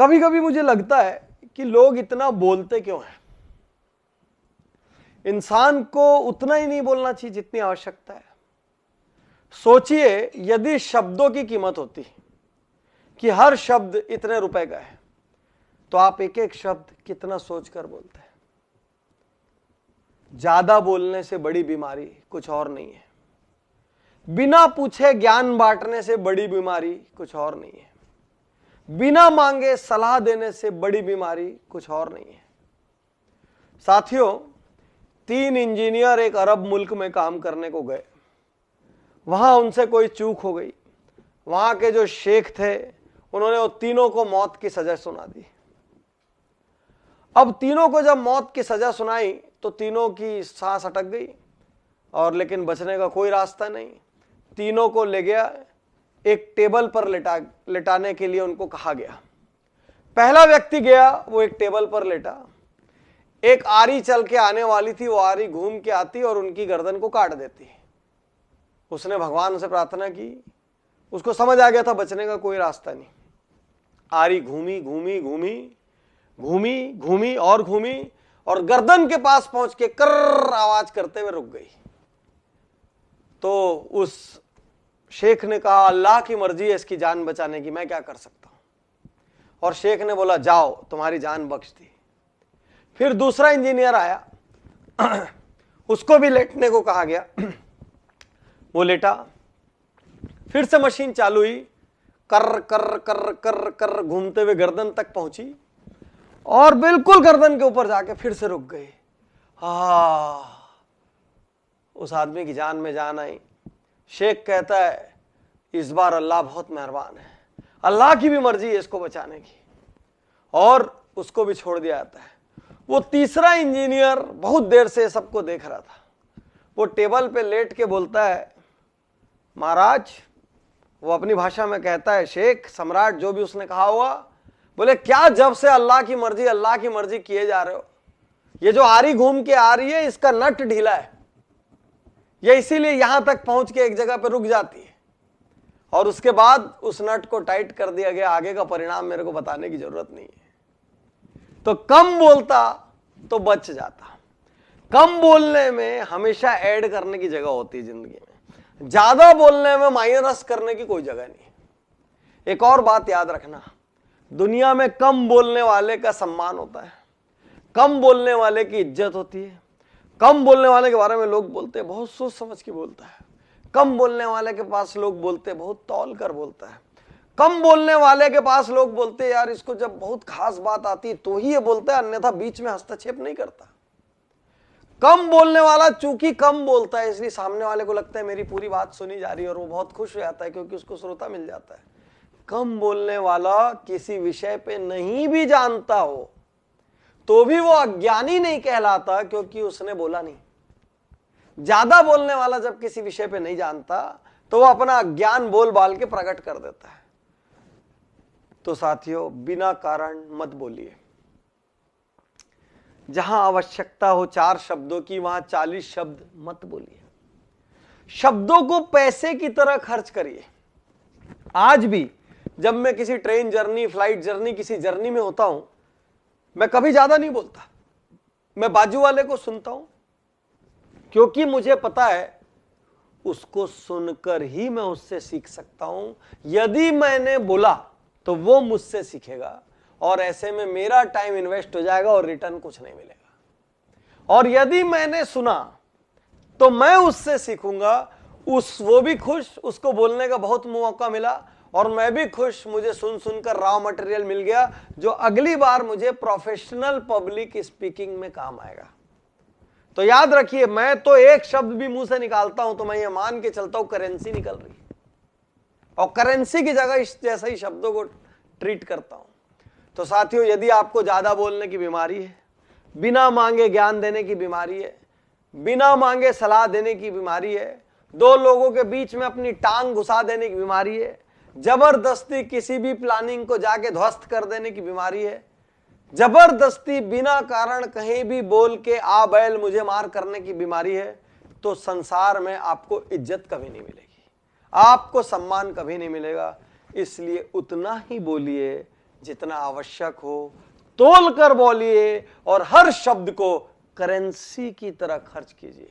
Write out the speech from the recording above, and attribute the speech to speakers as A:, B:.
A: कभी कभी मुझे लगता है कि लोग इतना बोलते क्यों हैं। इंसान को उतना ही नहीं बोलना चाहिए जितनी आवश्यकता है। सोचिए, यदि शब्दों की कीमत होती कि हर शब्द इतने रुपए का है, तो आप एक एक शब्द कितना सोचकर बोलते हैं। ज्यादा बोलने से बड़ी बीमारी कुछ और नहीं है। बिना पूछे ज्ञान बांटने से बड़ी बीमारी कुछ और नहीं है। बिना मांगे सलाह देने से बड़ी बीमारी कुछ और नहीं है। साथियों, 3 इंजीनियर एक अरब मुल्क में काम करने को गए। वहां उनसे कोई चूक हो गई। वहां के जो शेख थे, उन्होंने वो तीनों को मौत की सजा सुना दी। अब तीनों को जब मौत की सजा सुनाई तो तीनों की सांस अटक गई, और बचने का कोई रास्ता नहीं। तीनों को ले गया, एक टेबल पर लेटाने के लिए उनको कहा गया। पहला व्यक्ति गया, वो एक टेबल पर लेटा। एक आरी चल के आने वाली थी, वो आरी घूम के आती और उनकी गर्दन को काट देती। उसने भगवान से प्रार्थना की। उसको समझ आ गया था बचने का कोई रास्ता नहीं। आरी घूमी घूमी घूमी घूमी घूमी और घूमी, और गर्दन के पास पहुंच के कर्र आवाज करते हुए रुक गई। तो उस शेख ने कहा, अल्लाह की मर्जी है इसकी जान बचाने की, मैं क्या कर सकता हूं। और शेख ने बोला, जाओ, तुम्हारी जान बख्श दी। फिर दूसरा इंजीनियर आया, उसको भी लेटने को कहा गया। वो लेटा। फिर से मशीन चालू हुई, कर कर कर कर कर घूमते हुए गर्दन तक पहुंची, और बिल्कुल गर्दन के ऊपर जाके फिर से रुक गई। उस आदमी की जान में जान आई। शेख कहता है, इस बार अल्लाह बहुत मेहरबान है, अल्लाह की भी मर्जी है इसको बचाने की, और उसको भी छोड़ दिया जाता है। वो तीसरा इंजीनियर बहुत देर से सबको देख रहा था। वो टेबल पे लेट के बोलता है, महाराज, वो अपनी भाषा में कहता है, शेख, सम्राट, जो भी उसने कहा हुआ, बोले, क्या जब से अल्लाह की मर्जी किए जा रहे हो? ये जो आरी घूम के आ रही है, इसका नट ढीला है, ये इसीलिए यहां तक पहुंच के एक जगह पे रुक जाती है, और उसके बाद उस नट को टाइट कर दिया गया। आगे का परिणाम मेरे को बताने की जरूरत नहीं है। तो कम बोलता तो बच जाता। कम बोलने में हमेशा ऐड करने की जगह होती है जिंदगी में, ज्यादा बोलने में माइनस करने की कोई जगह नहीं। एक और बात याद रखना, दुनिया में कम बोलने वाले का सम्मान होता है, कम बोलने वाले की इज्जत होती है। कम बोलने वाले के बारे में लोग बोलते हैं, बहुत सोच समझ के बोलता है। कम बोलने वाले के पास लोग बोलते हैं, बहुत तौल कर बोलता है। कम बोलने वाले के पास लोग बोलते हैं, यार इसको जब बहुत खास बात आती है तो ही ये बोलता है, अन्यथा बीच में हस्तक्षेप नहीं करता। कम बोलने वाला चूंकि कम बोलता है, इसलिए सामने वाले को लगता है मेरी पूरी बात सुनी जा रही है, और वो बहुत खुश हो जाता है क्योंकि उसको श्रोता मिल जाता है। कम बोलने वाला किसी विषय पे नहीं भी जानता हो तो भी वो अज्ञानी नहीं कहलाता, क्योंकि उसने बोला नहीं। ज्यादा बोलने वाला जब किसी विषय पे नहीं जानता तो वो अपना अज्ञान बोल बाल के प्रकट कर देता है। तो साथियों, बिना कारण मत बोलिए। जहां आवश्यकता हो 4 शब्दों की, वहां 40 शब्द मत बोलिए। शब्दों को पैसे की तरह खर्च करिए। आज भी जब मैं किसी ट्रेन जर्नी, फ्लाइट जर्नी, किसी जर्नी में होता हूं, मैं कभी ज्यादा नहीं बोलता। मैं बाजू वाले को सुनता हूं, क्योंकि मुझे पता है उसको सुनकर ही मैं उससे सीख सकता हूं। यदि मैंने बोला तो वो मुझसे सीखेगा, और ऐसे में मेरा टाइम इन्वेस्ट हो जाएगा और रिटर्न कुछ नहीं मिलेगा। और यदि मैंने सुना तो मैं उससे सीखूंगा, वो भी खुश, उसको बोलने का बहुत मौका मिला, और मैं भी खुश, मुझे सुन सुनकर रॉ मटेरियल मिल गया जो अगली बार मुझे प्रोफेशनल पब्लिक स्पीकिंग में काम आएगा। तो याद रखिए, मैं तो एक शब्द भी मुंह से निकालता हूं तो मैं ये मान के चलता हूं करेंसी निकल रही है, और करेंसी की जगह इस जैसे ही शब्दों को ट्रीट करता हूं। तो साथियों, यदि आपको ज्यादा बोलने की बीमारी है, बिना मांगे ज्ञान देने की बीमारी है, बिना मांगे सलाह देने की बीमारी है, 2 लोगों के बीच में अपनी टांग घुसा देने की बीमारी है, जबरदस्ती किसी भी प्लानिंग को जाके ध्वस्त कर देने की बीमारी है, जबरदस्ती बिना कारण कहीं भी बोल के आ बैल मुझे मार करने की बीमारी है, तो संसार में आपको इज्जत कभी नहीं मिलेगी, आपको सम्मान कभी नहीं मिलेगा। इसलिए उतना ही बोलिए जितना आवश्यक हो तोल कर बोलिए और हर शब्द को करेंसी की तरह खर्च कीजिए।